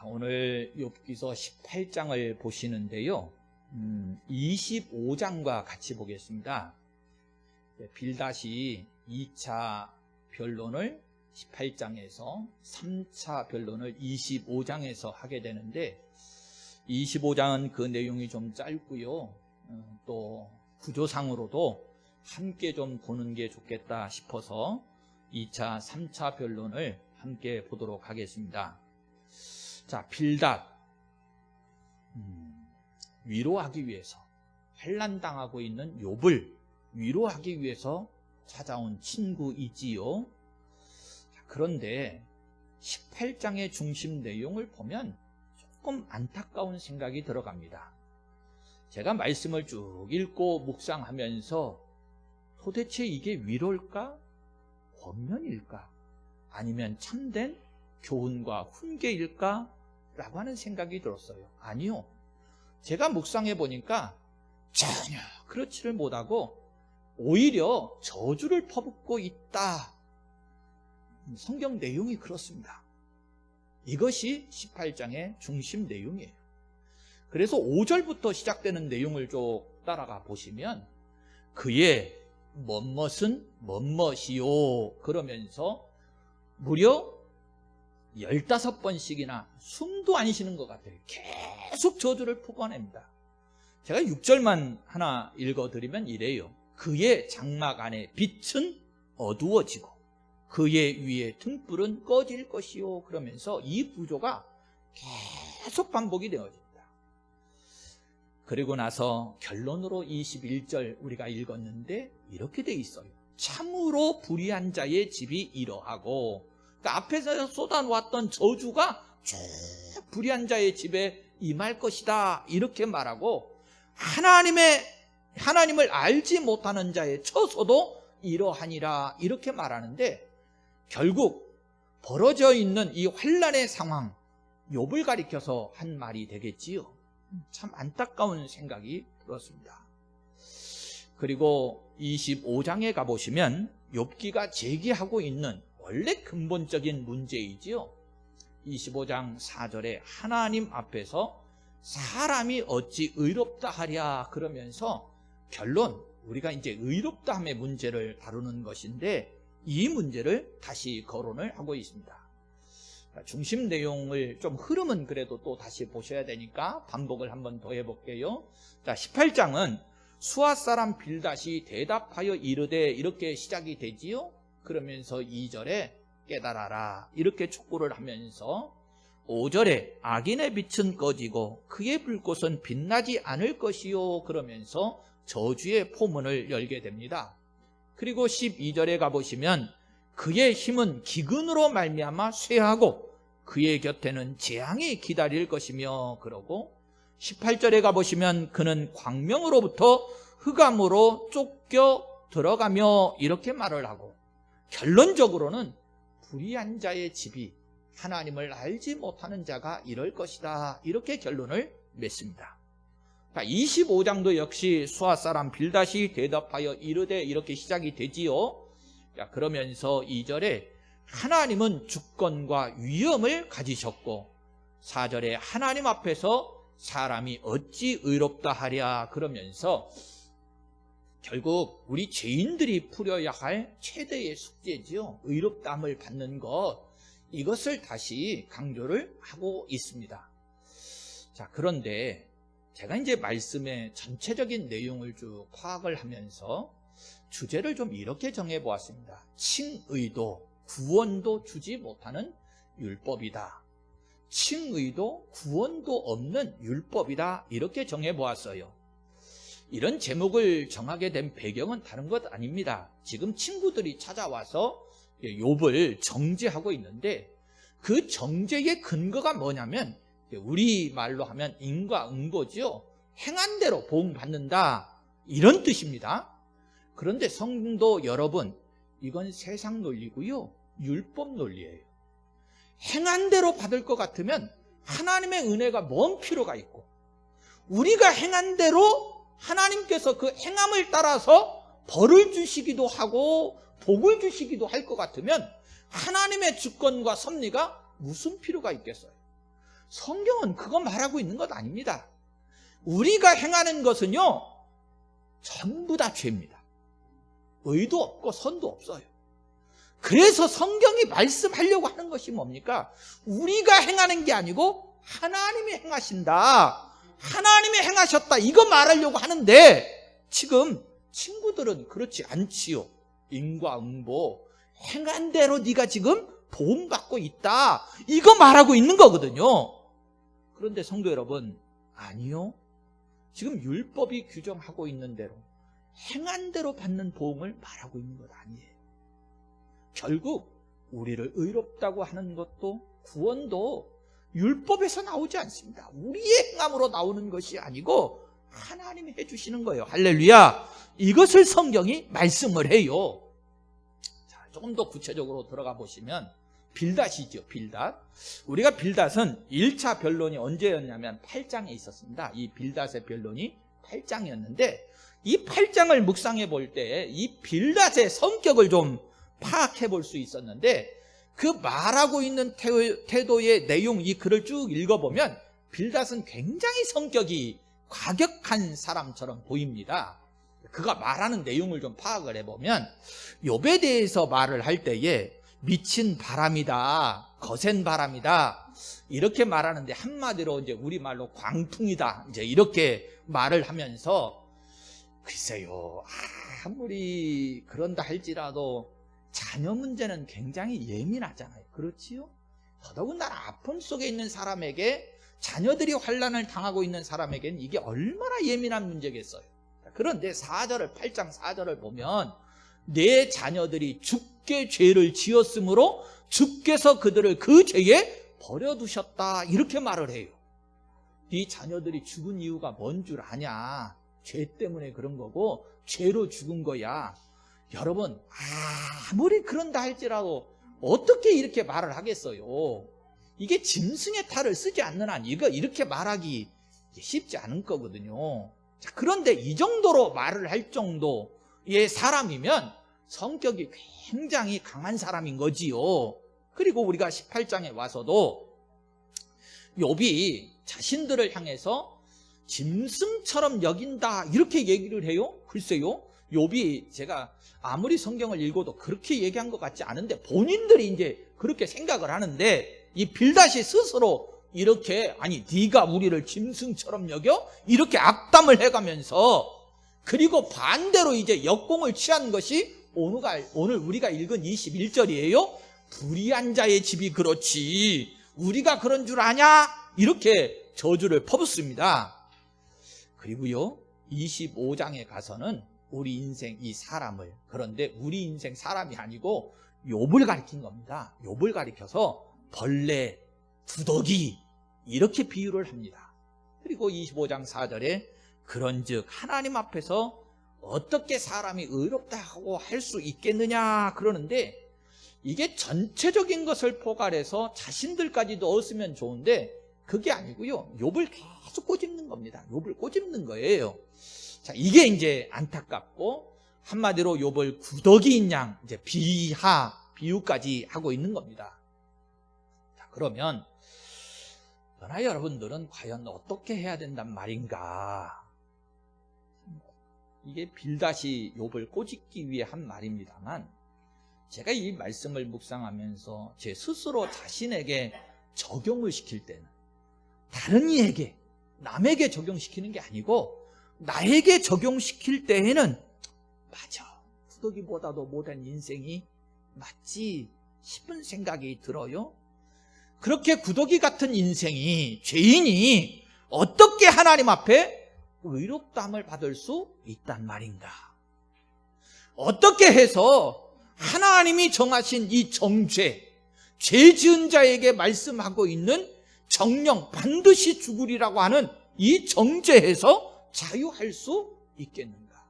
오늘 욥기서 18장을 보시는데요. 25장과 같이 보겠습니다. 빌닷이 2차 변론을 18장에서 3차 변론을 25장에서 하게 되는데 25장은 그 내용이 좀 짧고요. 또 구조상으로도 함께 좀 보는 게 좋겠다 싶어서 2차, 3차 변론을 함께 보도록 하겠습니다. 자, 빌닷 위로하기 위해서 환난당하고 있는 욥을 위로하기 위해서 찾아온 친구이지요. 그런데 18장의 중심 내용을 보면 조금 안타까운 생각이 들어갑니다. 제가 말씀을 쭉 읽고 묵상하면서 도대체 이게 위로일까? 권면일까? 아니면 참된 교훈과 훈계일까? 라고 하는 생각이 들었어요. 아니요. 제가 묵상해 보니까 전혀 그렇지를 못하고 오히려 저주를 퍼붓고 있다. 성경 내용이 그렇습니다. 이것이 18장의 중심 내용이에요. 그래서 5절부터 시작되는 내용을 쭉 따라가 보시면 그의 멋멋은 멋멋이요 그러면서 무려 15번씩이나 숨도 안 쉬는 것 같아요. 계속 저주를 퍼부어냅니다. 제가 6절만 하나 읽어드리면 이래요. 그의 장막 안에 빛은 어두워지고 그의 위에 등불은 꺼질 것이요 그러면서 이 구조가 계속 반복이 되어집니다. 그리고 나서 결론으로 21절 우리가 읽었는데 이렇게 돼 있어요. 참으로 불의한 자의 집이 이러하고, 그러니까 앞에서 쏟아놓았던 저주가 쭉 불의한 자의 집에 임할 것이다 이렇게 말하고, 하나님을 알지 못하는 자의 처소도 이러하니라 이렇게 말하는데, 결국 벌어져 있는 이 환난의 상황, 욥을 가리켜서 한 말이 되겠지요. 참 안타까운 생각이 들었습니다. 그리고 25장에 가보시면 욥기가 제기하고 있는 원래 근본적인 문제이지요. 25장 4절에 하나님 앞에서 사람이 어찌 의롭다 하랴 그러면서 결론, 우리가 이제 의롭다함의 문제를 다루는 것인데 이 문제를 다시 거론을 하고 있습니다. 중심 내용을 좀 흐름은 그래도 또 다시 보셔야 되니까 반복을 한번 더 해볼게요. 자, 18장은 수아 사람 빌닷이 대답하여 이르되 이렇게 시작이 되지요. 그러면서 2절에 깨달아라 이렇게 촉구를 하면서 5절에 악인의 빛은 꺼지고 그의 불꽃은 빛나지 않을 것이요 그러면서 저주의 포문을 열게 됩니다. 그리고 12절에 가보시면 그의 힘은 기근으로 말미암아 쇠하고 그의 곁에는 재앙이 기다릴 것이며 그러고 18절에 가보시면 그는 광명으로부터 흑암으로 쫓겨 들어가며 이렇게 말을 하고, 결론적으로는 불의한 자의 집이 하나님을 알지 못하는 자가 이럴 것이다 이렇게 결론을 맺습니다. 25장도 역시 수아 사람 빌닷이 대답하여 이르되 이렇게 시작이 되지요. 그러면서 2절에 하나님은 주권과 위엄을 가지셨고 4절에 하나님 앞에서 사람이 어찌 의롭다 하랴 그러면서 결국 우리 죄인들이 풀어야 할 최대의 숙제지요. 의롭다함을 받는 것, 이것을 다시 강조를 하고 있습니다. 자, 그런데 제가 이제 말씀의 전체적인 내용을 쭉 파악을 하면서 주제를 좀 이렇게 정해 보았습니다. 칭의도 구원도 주지 못하는 율법이다. 칭의도 구원도 없는 율법이다 이렇게 정해 보았어요. 이런 제목을 정하게 된 배경은 다른 것 아닙니다. 지금 친구들이 찾아와서 욥을 정죄하고 있는데 그 정죄의 근거가 뭐냐면 우리 말로 하면 인과응보죠. 행한 대로 보응받는다 이런 뜻입니다. 그런데 성도 여러분, 이건 세상 논리고요, 율법 논리예요. 행한 대로 받을 것 같으면 하나님의 은혜가 뭔 필요가 있고, 우리가 행한 대로 하나님께서 그 행함을 따라서 벌을 주시기도 하고 복을 주시기도 할 것 같으면 하나님의 주권과 섭리가 무슨 필요가 있겠어요? 성경은 그거 말하고 있는 것 아닙니다. 우리가 행하는 것은요, 전부 다 죄입니다. 의도 없고 선도 없어요. 그래서 성경이 말씀하려고 하는 것이 뭡니까? 우리가 행하는 게 아니고 하나님이 행하신다, 하나님이 행하셨다, 이거 말하려고 하는데 지금 친구들은 그렇지 않지요. 인과응보, 행한 대로 네가 지금 도움받고 있다, 이거 말하고 있는 거거든요. 그런데 성도 여러분, 아니요. 지금 율법이 규정하고 있는 대로 행한 대로 받는 도움을 말하고 있는 것 아니에요. 결국 우리를 의롭다고 하는 것도, 구원도 율법에서 나오지 않습니다. 우리의 행함으로 나오는 것이 아니고 하나님이 해주시는 거예요. 할렐루야. 이것을 성경이 말씀을 해요. 자, 조금 더 구체적으로 들어가 보시면 빌닷이죠. 빌닷. 우리가 빌닷은 1차 변론이 언제였냐면 8장에 있었습니다. 이 빌닷의 변론이 8장이었는데 이 8장을 묵상해 볼 때 이 빌닷의 성격을 좀 파악해 볼 수 있었는데, 그 말하고 있는 태도의 내용, 이 글을 쭉 읽어보면 빌닷은 굉장히 성격이 과격한 사람처럼 보입니다. 그가 말하는 내용을 좀 파악을 해보면 욥에 대해서 말을 할 때에 미친 바람이다, 거센 바람이다, 이렇게 말하는데 한마디로 이제 우리말로 광풍이다, 이제 이렇게 말을 하면서, 글쎄요, 아무리 그런다 할지라도 자녀 문제는 굉장히 예민하잖아요. 그렇지요? 더더군다나 아픔 속에 있는 사람에게, 자녀들이 환난을 당하고 있는 사람에게는 이게 얼마나 예민한 문제겠어요. 그런데 8장 4절을 보면 내 자녀들이 주께 죄를 지었으므로 주께서 그들을 그 죄에 버려두셨다, 이렇게 말을 해요. 네 자녀들이 죽은 이유가 뭔 줄 아냐? 죄 때문에 그런 거고 죄로 죽은 거야. 여러분, 아무리 그런다 할지라도 어떻게 이렇게 말을 하겠어요? 이게 짐승의 탈을 쓰지 않는 한 이거 이렇게 말하기 쉽지 않은 거거든요. 자, 그런데 이 정도로 말을 할 정도의 사람이면 성격이 굉장히 강한 사람인 거지요. 그리고 우리가 18장에 와서도 욥이 자신들을 향해서 짐승처럼 여긴다, 이렇게 얘기를 해요. 글쎄요, 욥이 제가 아무리 성경을 읽어도 그렇게 얘기한 것 같지 않은데 본인들이 이제 그렇게 생각을 하는데, 이 빌닷이 스스로 이렇게, 아니 네가 우리를 짐승처럼 여겨? 이렇게 악담을 해가면서, 그리고 반대로 이제 역공을 취한 것이 오늘 우리가 읽은 21절이에요. 불의한 자의 집이 그렇지 우리가 그런 줄 아냐? 이렇게 저주를 퍼붓습니다. 그리고요, 25장에 가서는 우리 인생 이 사람을, 그런데 우리 인생 사람이 아니고 욥을 가리킨 겁니다. 욥을 가리켜서 벌레, 구더기, 이렇게 비유를 합니다. 그리고 25장 4절에 그런즉 하나님 앞에서 어떻게 사람이 의롭다고 할 수 있겠느냐 그러는데, 이게 전체적인 것을 포괄해서 자신들까지 넣었으면 좋은데 그게 아니고요, 욥을 계속 꼬집는 겁니다. 욥을 꼬집는 거예요. 자, 이게 이제 안타깝고, 한마디로 욥을 구더기인 양 이제 비유까지 하고 있는 겁니다. 자, 그러면 그러나 여러분들은 과연 어떻게 해야 된단 말인가? 이게 빌닷이 욥을 꼬집기 위해 한 말입니다만, 제가 이 말씀을 묵상하면서 제 스스로 자신에게 적용을 시킬 때는 다른 이에게, 남에게 적용시키는 게 아니고 나에게 적용시킬 때에는 맞아, 구더기보다도 못한 인생이 맞지 싶은 생각이 들어요. 그렇게 구더기 같은 인생이, 죄인이 어떻게 하나님 앞에 의롭다함을 받을 수 있단 말인가? 어떻게 해서 하나님이 정하신 이 정죄, 죄 지은 자에게 말씀하고 있는 정령 반드시 죽으리라고 하는 이 정죄에서 자유할 수 있겠는가?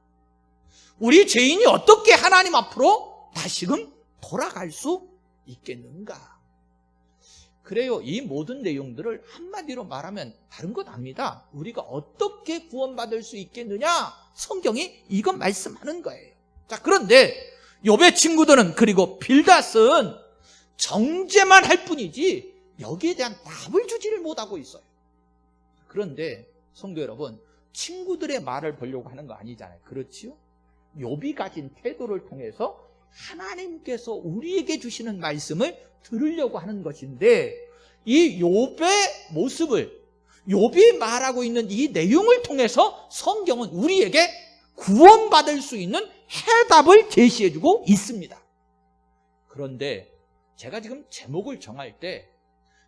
우리 죄인이 어떻게 하나님 앞으로 다시금 돌아갈 수 있겠는가? 그래요, 이 모든 내용들을 한마디로 말하면 다른 것 아닙니다. 우리가 어떻게 구원받을 수 있겠느냐? 성경이 이것 말씀하는 거예요. 자, 그런데 욥의 친구들은, 그리고 빌닷은 정죄만 할 뿐이지 여기에 대한 답을 주지를 못하고 있어요. 그런데 성도 여러분, 친구들의 말을 보려고 하는 거 아니잖아요. 그렇지요? 욥이 가진 태도를 통해서 하나님께서 우리에게 주시는 말씀을 들으려고 하는 것인데, 이 욥의 모습을, 욥이 말하고 있는 이 내용을 통해서 성경은 우리에게 구원받을 수 있는 해답을 제시해주고 있습니다. 그런데 제가 지금 제목을 정할 때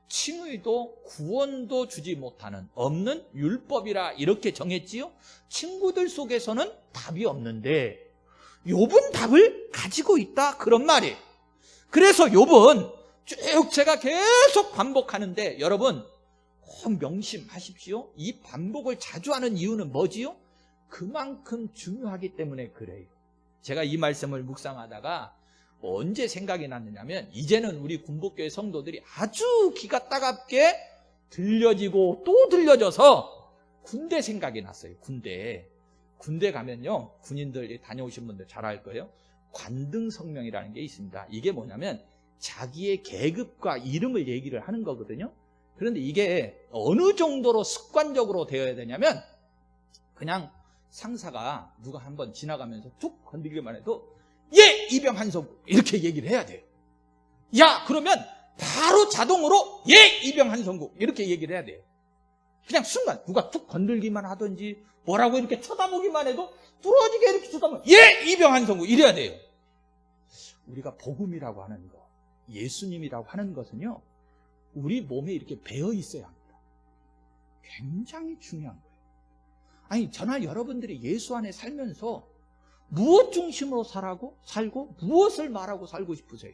칭의도 구원도 주지 못하는 없는 율법이라 이렇게 정했지요. 친구들 속에서는 답이 없는데 욥은 답을 가지고 있다, 그런 말이에요. 그래서 욥은 쭉 제가 계속 반복하는데, 여러분 꼭 명심하십시오. 이 반복을 자주 하는 이유는 뭐지요? 그만큼 중요하기 때문에 그래요. 제가 이 말씀을 묵상하다가 언제 생각이 났느냐면, 이제는 우리 군복교회 성도들이 아주 기가 따갑게 들려지고 또 들려져서 군대 생각이 났어요. 군대 가면요, 군인들 다녀오신 분들 잘 알 거예요. 관등성명이라는 게 있습니다. 이게 뭐냐면 자기의 계급과 이름을 얘기를 하는 거거든요. 그런데 이게 어느 정도로 습관적으로 되어야 되냐면, 그냥 상사가 누가 한번 지나가면서 툭 건들기만 해도 예, 이병 한성구 이렇게 얘기를 해야 돼요. 야, 그러면 바로 자동으로 예, 이병 한성구 이렇게 얘기를 해야 돼요. 그냥 순간 누가 툭 건들기만 하든지 뭐라고 이렇게 쳐다보기만 해도 뚫어지게 이렇게 쳐다보면 예, 이병 한성구 이래야 돼요. 우리가 복음이라고 하는 거, 예수님이라고 하는 것은요, 우리 몸에 이렇게 배어 있어야 합니다. 굉장히 중요한 거예요. 아니, 저나 여러분들이 예수 안에 살면서 무엇 중심으로 살고 무엇을 말하고 살고 싶으세요?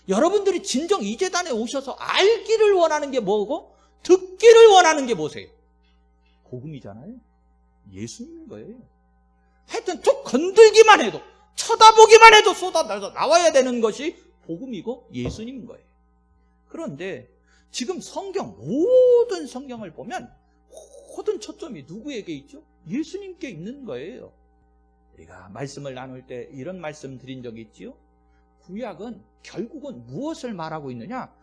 여러분들이 진정 이 재단에 오셔서 알기를 원하는 게 뭐고 듣기를 원하는 게 뭐세요? 복음이잖아요. 예수님인 거예요. 하여튼 툭 건들기만 해도, 쳐다보기만 해도 쏟아나서 나와야 되는 것이 복음이고 예수님인 거예요. 그런데 지금 모든 성경을 보면 모든 초점이 누구에게 있죠? 예수님께 있는 거예요. 우리가 말씀을 나눌 때 이런 말씀 드린 적이 있지요. 구약은 결국은 무엇을 말하고 있느냐?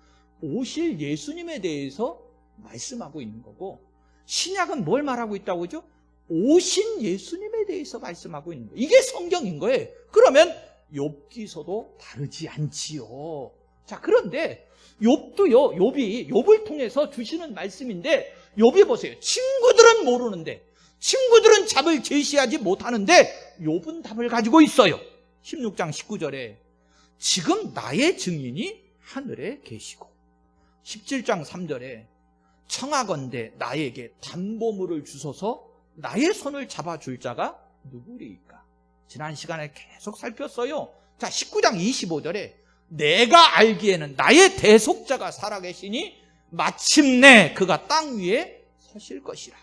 오실 예수님에 대해서 말씀하고 있는 거고, 신약은 뭘 말하고 있다고 하죠? 오신 예수님에 대해서 말씀하고 있는 거예요. 이게 성경인 거예요. 그러면 욥기서도 다르지 않지요. 자, 그런데 욥을 통해서 주시는 말씀인데, 욥이 보세요. 친구들은 모르는데, 친구들은 답을 제시하지 못하는데 욥은 답을 가지고 있어요. 16장 19절에 지금 나의 증인이 하늘에 계시고, 17장 3절에 청하건대 나에게 담보물을 주소서 나의 손을 잡아줄 자가 누구리이까. 지난 시간에 계속 살폈어요. 자, 19장 25절에 내가 알기에는 나의 대속자가 살아계시니 마침내 그가 땅 위에 서실 것이라.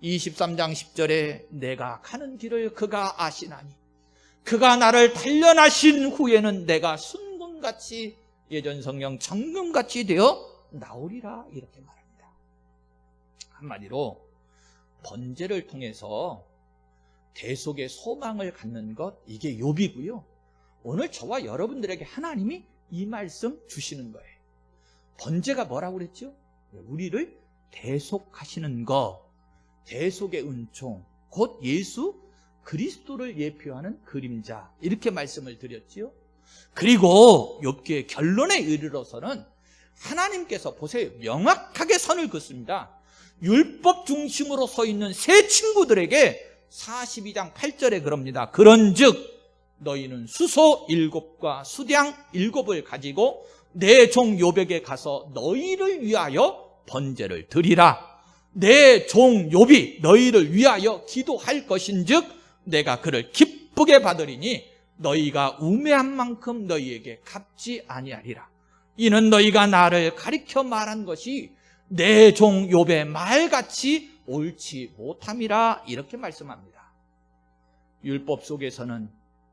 23장 10절에 내가 가는 길을 그가 아시나니 그가 나를 단련하신 후에는 내가 순금같이, 예전 성령 정금같이 되어 나오리라, 이렇게 말합니다. 한마디로 번제를 통해서 대속의 소망을 갖는 것, 이게 욥이고요. 오늘 저와 여러분들에게 하나님이 이 말씀 주시는 거예요. 번제가 뭐라고 그랬죠? 우리를 대속하시는 것, 대속의 은총, 곧 예수 그리스도를 예표하는 그림자, 이렇게 말씀을 드렸지요. 그리고 욥기의 결론에 이르러서는 하나님께서 보세요, 명확하게 선을 긋습니다. 율법 중심으로 서 있는 새 친구들에게 42장 8절에 그럽니다. 그런즉 너희는 수소 7과 수량 7을 가지고 내 종 욥에게 가서 너희를 위하여 번제를 드리라. 내 종 욥이 너희를 위하여 기도할 것인즉 내가 그를 기쁘게 받으리니 너희가 우매한 만큼 너희에게 갚지 아니하리라. 이는 너희가 나를 가리켜 말한 것이 내 종 욥의 말같이 옳지 못함이라, 이렇게 말씀합니다. 율법 속에서는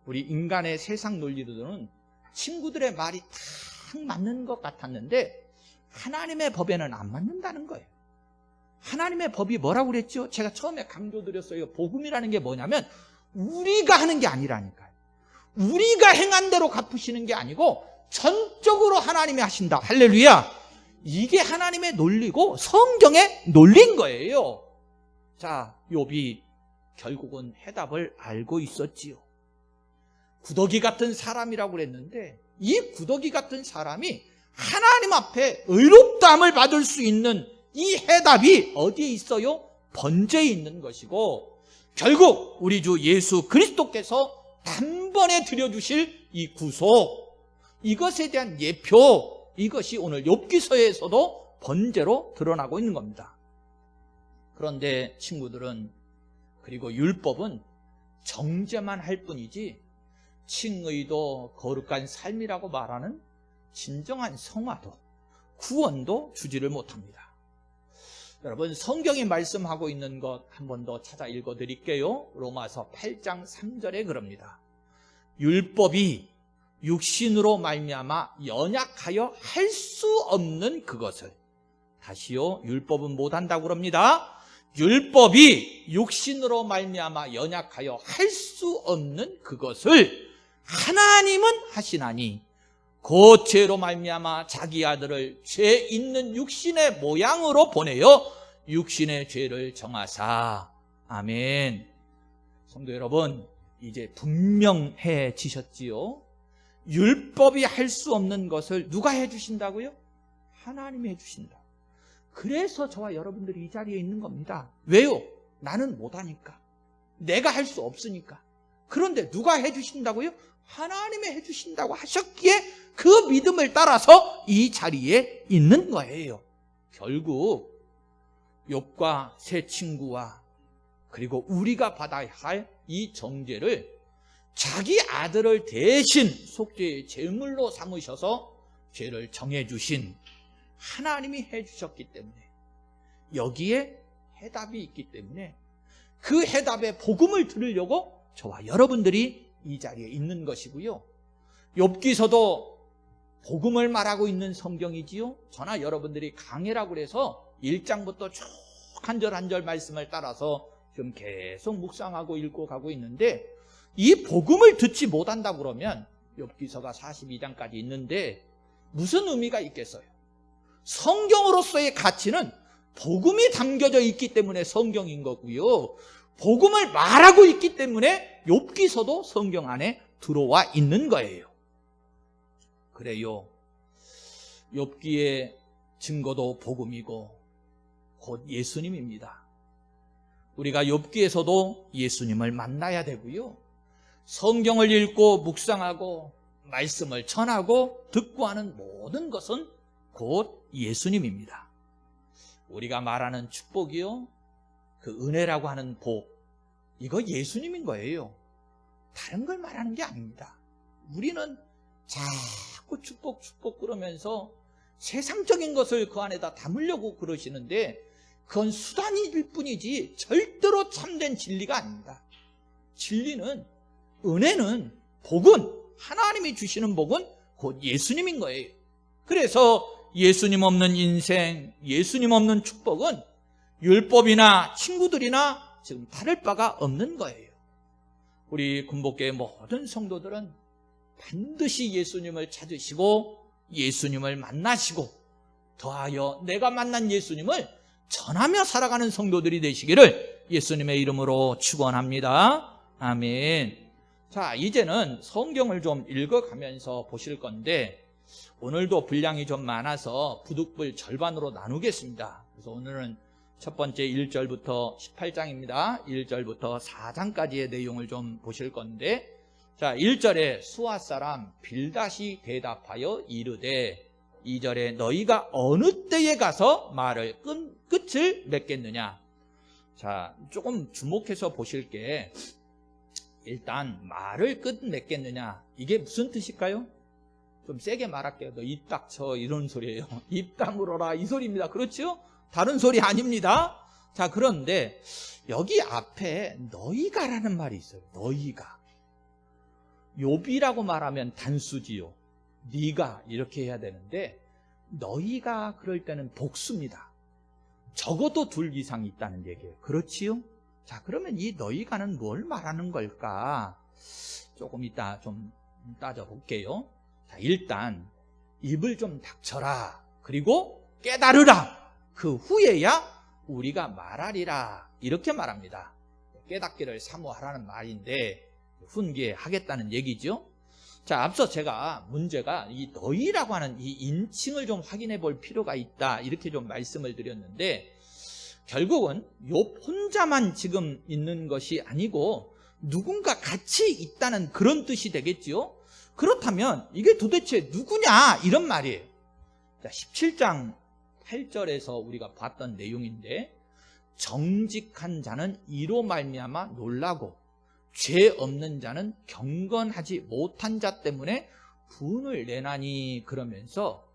우리 인간의 세상 논리로는 친구들의 말이 딱 맞는 것 같았는데 하나님의 법에는 안 맞는다는 거예요. 하나님의 법이 뭐라고 그랬죠? 제가 처음에 강조드렸어요. 복음이라는 게 뭐냐면 우리가 하는 게 아니라니까요. 우리가 행한 대로 갚으시는 게 아니고 전적으로 하나님이 하신다. 할렐루야. 이게 하나님의 논리고 성경의 논리인 거예요. 자, 욥이 결국은 해답을 알고 있었지요. 구더기 같은 사람이라고 그랬는데 이 구더기 같은 사람이 하나님 앞에 의롭다함을 받을 수 있는 이 해답이 어디에 있어요? 번제에 있는 것이고, 결국 우리 주 예수 그리스도께서 단번에 드려주실 이 구속, 이것에 대한 예표, 이것이 오늘 욥기서에서도 번제로 드러나고 있는 겁니다. 그런데 친구들은, 그리고 율법은 정죄만 할 뿐이지 칭의도 거룩한 삶이라고 말하는 진정한 성화도, 구원도 주지를 못합니다. 여러분, 성경이 말씀하고 있는 것 한 번 더 찾아 읽어드릴게요. 로마서 8장 3절에 그럽니다. 율법이 육신으로 말미암아 연약하여 할 수 없는 그것을, 다시요, 율법은 못한다고 그럽니다. 율법이 육신으로 말미암아 연약하여 할 수 없는 그것을 하나님은 하시나니 곧 죄로 말미암아 자기 아들을 죄 있는 육신의 모양으로 보내어 육신의 죄를 정하사. 아멘. 성도 여러분, 이제 분명해지셨지요? 율법이 할 수 없는 것을 누가 해주신다고요? 하나님이 해주신다. 그래서 저와 여러분들이 이 자리에 있는 겁니다. 왜요? 나는 못하니까, 내가 할 수 없으니까. 그런데 누가 해주신다고요? 하나님이 해주신다고 하셨기에 그 믿음을 따라서 이 자리에 있는 거예요. 결국 욥과 세 친구와 그리고 우리가 받아야 할 이 정죄를 자기 아들을 대신 속죄의 제물로 삼으셔서 죄를 정해주신 하나님이 해주셨기 때문에, 여기에 해답이 있기 때문에 그 해답의 복음을 들으려고 저와 여러분들이 이 자리에 있는 것이고요. 욥기서도 복음을 말하고 있는 성경이지요. 저나 여러분들이 강해라고 해서 1장부터 쭉 한 절 한 절 말씀을 따라서 좀 계속 묵상하고 읽고 가고 있는데, 이 복음을 듣지 못한다고 그러면 욥기서가 42장까지 있는데 무슨 의미가 있겠어요? 성경으로서의 가치는 복음이 담겨져 있기 때문에 성경인 거고요. 복음을 말하고 있기 때문에 욥기서도 성경 안에 들어와 있는 거예요. 그래요. 욥기의 증거도 복음이고 곧 예수님입니다. 우리가 욥기에서도 예수님을 만나야 되고요. 성경을 읽고 묵상하고 말씀을 전하고 듣고 하는 모든 것은 곧 예수님입니다. 우리가 말하는 축복이요, 그 은혜라고 하는 복, 이거 예수님인 거예요. 다른 걸 말하는 게 아닙니다. 우리는 자꾸 축복 그러면서 세상적인 것을 그 안에다 담으려고 그러시는데 그건 수단일 뿐이지 절대로 참된 진리가 아닙니다. 진리는, 은혜는, 복은, 하나님이 주시는 복은 곧 예수님인 거예요. 그래서 예수님 없는 인생, 예수님 없는 축복은 율법이나 친구들이나 지금 다를 바가 없는 거예요. 우리 군복교의 모든 성도들은 반드시 예수님을 찾으시고 예수님을 만나시고 더하여 내가 만난 예수님을 전하며 살아가는 성도들이 되시기를 예수님의 이름으로 축원합니다. 아멘. 자, 이제는 성경을 좀 읽어가면서 보실 건데, 오늘도 분량이 좀 많아서 부득불 절반으로 나누겠습니다. 그래서 오늘은 첫 번째 1절부터 18장입니다. 1절부터 4장까지의 내용을 좀 보실 건데, 자, 1절에 수아 사람 빌닷이 대답하여 이르되, 2절에 너희가 어느 때에 가서 말을 끝을 맺겠느냐. 자, 조금 주목해서 보실 게, 일단 말을 끝 맺겠느냐, 이게 무슨 뜻일까요? 좀 세게 말할게요. 너 입 닥쳐, 이런 소리예요. 입 다물어라, 이 소리입니다. 그렇죠? 다른 소리 아닙니다. 자, 그런데 여기 앞에 너희가라는 말이 있어요. 너희가. 욥이라고 말하면 단수지요. 네가 이렇게 해야 되는데 너희가 그럴 때는 복수입니다. 적어도 둘 이상 있다는 얘기예요. 그렇지요? 자, 그러면 이 너희가는 뭘 말하는 걸까? 조금 이따 좀 따져볼게요. 자, 일단 입을 좀 닥쳐라. 그리고 깨달으라. 그 후에야 우리가 말하리라. 이렇게 말합니다. 깨닫기를 사모하라는 말인데 훈계하겠다는 얘기죠. 자, 앞서 제가 문제가 이 너희라고 하는 이 인칭을 좀 확인해 볼 필요가 있다, 이렇게 좀 말씀을 드렸는데, 결국은 욥 혼자만 지금 있는 것이 아니고 누군가 같이 있다는 그런 뜻이 되겠지요. 그렇다면 이게 도대체 누구냐, 이런 말이에요. 자, 17장 8절에서 우리가 봤던 내용인데, 정직한 자는 이로 말미암아 놀라고 죄 없는 자는 경건하지 못한 자 때문에 분을 내나니, 그러면서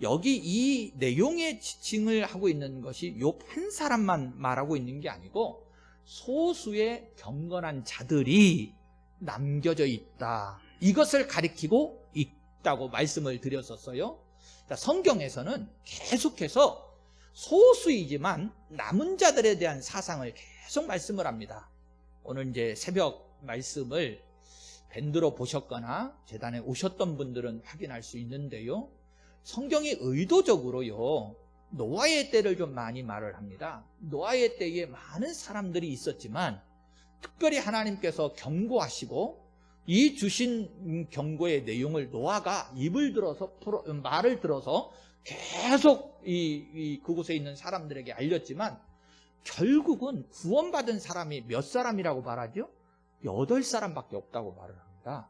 여기 이 내용의 지칭을 하고 있는 것이 욥 한 사람만 말하고 있는 게 아니고 소수의 경건한 자들이 남겨져 있다, 이것을 가리키고 있다고 말씀을 드렸었어요. 성경에서는 계속해서 소수이지만 남은 자들에 대한 사상을 계속 말씀을 합니다. 오늘 이제 새벽 말씀을 밴드로 보셨거나 재단에 오셨던 분들은 확인할 수 있는데요, 성경이 의도적으로요 노아의 때를 좀 많이 말을 합니다. 노아의 때에 많은 사람들이 있었지만 특별히 하나님께서 경고하시고 이 주신 경고의 내용을 노아가 입을 들어서 말을 들어서 계속 그곳에 있는 사람들에게 알렸지만, 결국은 구원받은 사람이 몇 사람이라고 말하죠? 8사람밖에 없다고 말을 합니다.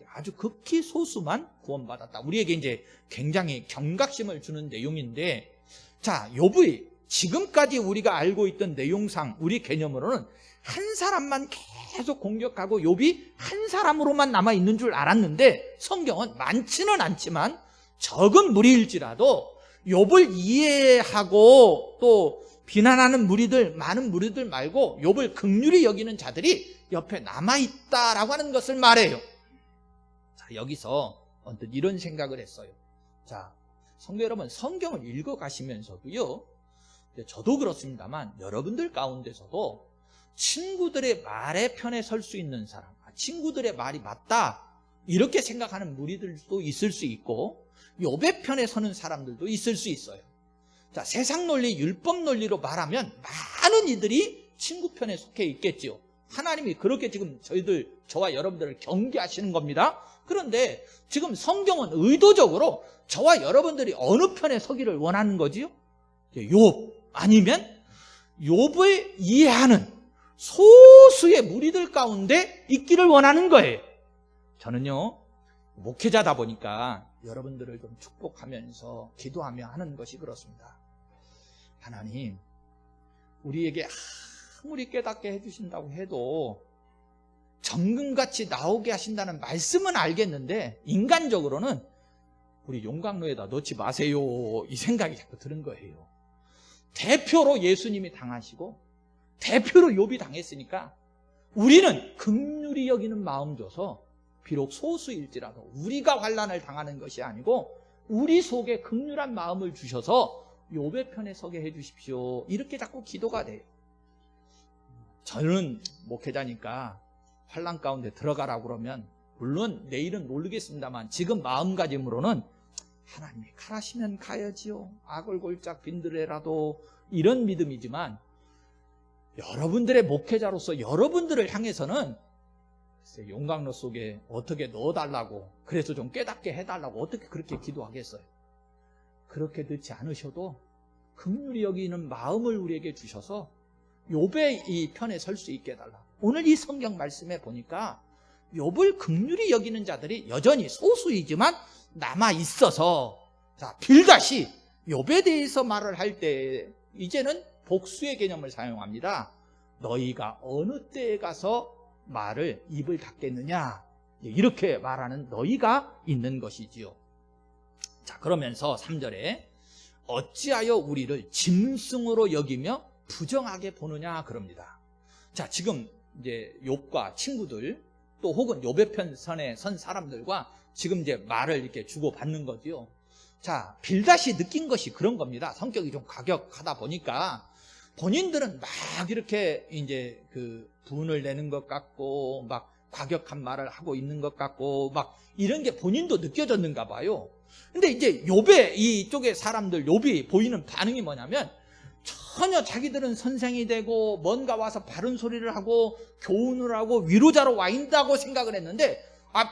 아주 극히 소수만 구원받았다. 우리에게 이제 굉장히 경각심을 주는 내용인데, 자, 욥이 지금까지 우리가 알고 있던 내용상 우리 개념으로는 한 사람만 계속 공격하고 욥이 한 사람으로만 남아있는 줄 알았는데, 성경은 많지는 않지만 적은 무리일지라도 욥을 이해하고 또 비난하는 무리들, 많은 무리들 말고 욥을 긍휼히 여기는 자들이 옆에 남아있다라고 하는 것을 말해요. 자, 여기서 언뜻 이런 생각을 했어요. 자, 성도 여러분, 성경을 읽어가시면서도요, 저도 그렇습니다만 여러분들 가운데서도 친구들의 말에 편에 설 수 있는 사람, 친구들의 말이 맞다 이렇게 생각하는 무리들도 있을 수 있고, 욥의 편에 서는 사람들도 있을 수 있어요. 자, 세상 논리, 율법 논리로 말하면 많은 이들이 친구 편에 속해 있겠지요. 하나님이 그렇게 지금 저와 여러분들을 경계하시는 겁니다. 그런데 지금 성경은 의도적으로 저와 여러분들이 어느 편에 서기를 원하는 거지요? 욥 아니면 욥을 이해하는 소수의 무리들 가운데 있기를 원하는 거예요. 저는요, 목회자다 보니까 여러분들을 좀 축복하면서 기도하며 하는 것이 그렇습니다. 하나님, 우리에게 아무리 깨닫게 해주신다고 해도 정금같이 나오게 하신다는 말씀은 알겠는데 인간적으로는 우리 용광로에다 넣지 마세요, 이 생각이 자꾸 드는 거예요. 대표로 예수님이 당하시고 대표로 욥이 당했으니까 우리는 긍휼히 여기는 마음 줘서, 비록 소수일지라도 우리가 환난을 당하는 것이 아니고 우리 속에 긍휼한 마음을 주셔서 욥의 편에 서게 해주십시오, 이렇게 자꾸 기도가 돼요. 저는 목회자니까 환난 가운데 들어가라고 그러면 물론 내일은 모르겠습니다만 지금 마음가짐으로는 하나님이 가라시면 가야지요, 악을 골짝 빈들에라도, 이런 믿음이지만 여러분들의 목회자로서 여러분들을 향해서는 용광로 속에 어떻게 넣어달라고, 그래서 좀 깨닫게 해달라고 어떻게 그렇게 기도하겠어요. 그렇게 넣지 않으셔도 긍휼히 여기는 마음을 우리에게 주셔서 욥의 이 편에 설 수 있게 해달라. 오늘 이 성경 말씀에 보니까 욥을 긍휼히 여기는 자들이 여전히 소수이지만 남아 있어서, 자, 빌닷이 욥에 대해서 말을 할 때 이제는 복수의 개념을 사용합니다. 너희가 어느 때에 가서 말을 입을 닫겠느냐, 이렇게 말하는 너희가 있는 것이지요. 자, 그러면서 3절에 어찌하여 우리를 짐승으로 여기며 부정하게 보느냐 그럽니다. 자, 지금 이제 욥과 친구들 또 혹은 욥의 편선에 선 사람들과 지금 이제 말을 이렇게 주고받는 거지요. 자, 빌닷이 느낀 것이 그런 겁니다. 성격이 좀 과격하다 보니까 본인들은 막 이렇게 이제 그 분을 내는 것 같고 막 과격한 말을 하고 있는 것 같고 막 이런 게 본인도 느껴졌는가 봐요. 근데 이제 욥의 이쪽의 사람들, 욥이 보이는 반응이 뭐냐면 전혀 자기들은 선생이 되고 뭔가 와서 바른 소리를 하고 교훈을 하고 위로자로 와 있다고 생각을 했는데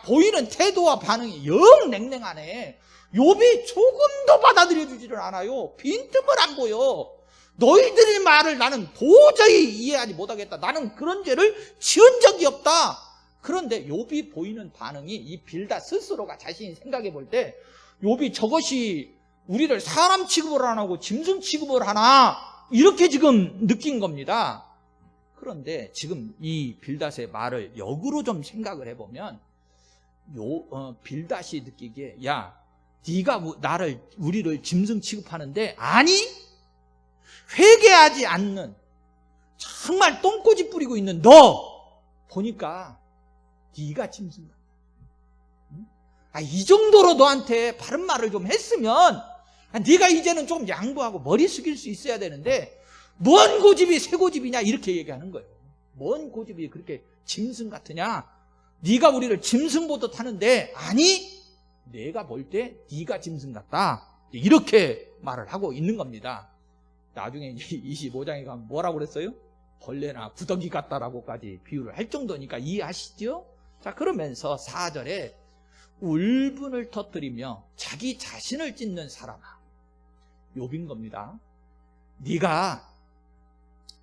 보이는 태도와 반응이 영 냉랭하네. 욥이 조금도 받아들여주지를 않아요. 빈틈을 안 보여. 너희들의 말을 나는 도저히 이해하지 못하겠다. 나는 그런 죄를 지은 적이 없다. 그런데 욥이 보이는 반응이 이 빌닷 스스로가 자신이 생각해 볼 때 욥이 저것이 우리를 사람 취급을 안 하고 짐승 취급을 하나 이렇게 지금 느낀 겁니다. 그런데 지금 이 빌닷의 말을 역으로 좀 생각을 해보면 빌닷이 느끼기에 야 네가 우리를 짐승 취급하는데 아니 회개하지 않는 정말 똥꼬집 뿌리고 있는 너 보니까 네가 짐승 같다. 이 정도로 너한테 바른 말을 좀 했으면 네가 이제는 좀 양보하고 머리 숙일 수 있어야 되는데 뭔 고집이 쇠고집이냐 이렇게 얘기하는 거예요. 뭔 고집이 그렇게 짐승 같으냐. 네가 우리를 짐승 보듯 하는데 아니 내가 볼 때 네가 짐승 같다. 이렇게 말을 하고 있는 겁니다. 나중에 25장에 가면 뭐라고 그랬어요? 벌레나 구더기 같다라고까지 비유를 할 정도니까 이해하시죠? 자, 그러면서 4절에 울분을 터뜨리며 자기 자신을 찢는 사람아. 욥인 겁니다. 네가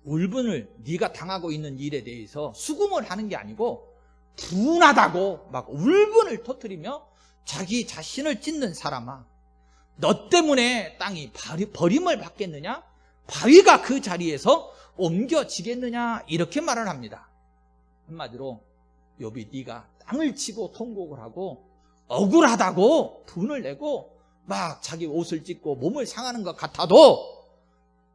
울분을 네가 당하고 있는 일에 대해서 수긍을 하는 게 아니고 분하다고 막 울분을 터뜨리며 자기 자신을 찢는 사람아. 너 때문에 땅이 버림을 받겠느냐? 바위가 그 자리에서 옮겨지겠느냐? 이렇게 말을 합니다. 한마디로 욥이 네가 땅을 치고 통곡을 하고 억울하다고 분을 내고 막 자기 옷을 찢고 몸을 상하는 것 같아도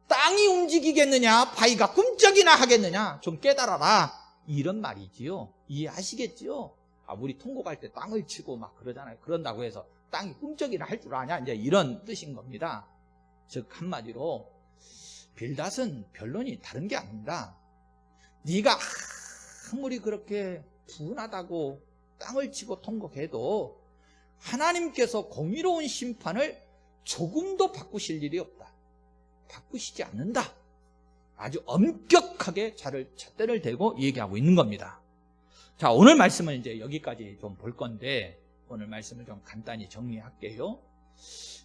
땅이 움직이겠느냐? 바위가 꿈쩍이나 하겠느냐? 좀 깨달아라. 이런 말이지요. 이해하시겠지요? 우리 통곡할 때 땅을 치고 막 그러잖아요. 그런다고 해서 땅이 꿈쩍이나 할 줄 아냐? 이제 이런 뜻인 겁니다. 즉 한마디로 빌닷은 변론이 다른 게 아닙니다. 네가 아무리 그렇게 분하다고 땅을 치고 통곡해도 하나님께서 공의로운 심판을 조금도 바꾸실 일이 없다. 바꾸시지 않는다. 아주 엄격하게 잣대를 대고 얘기하고 있는 겁니다. 자, 오늘 말씀은 이제 여기까지 좀 볼 건데 오늘 말씀을 좀 간단히 정리할게요.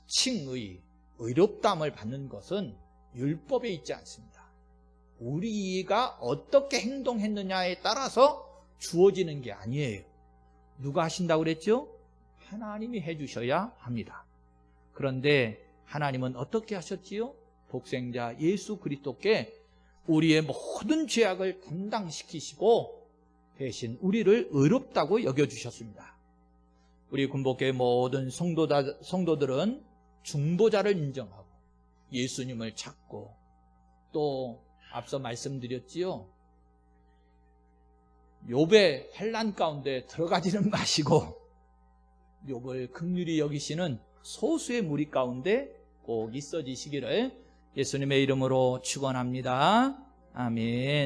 칭의, 의롭다함을 받는 것은 율법에 있지 않습니다. 우리가 어떻게 행동했느냐에 따라서 주어지는 게 아니에요. 누가 하신다고 그랬죠? 하나님이 해주셔야 합니다. 그런데 하나님은 어떻게 하셨지요? 독생자 예수 그리스도께 우리의 모든 죄악을 담당시키시고 대신 우리를 의롭다고 여겨주셨습니다. 우리 군복교의 모든 성도들은 중보자를 인정하고 예수님을 찾고 또 앞서 말씀드렸지요. 욥의 환난 가운데 들어가지는 마시고 욥을 긍휼히 여기시는 소수의 무리 가운데 꼭 있어지시기를 예수님의 이름으로 축원합니다. 아멘.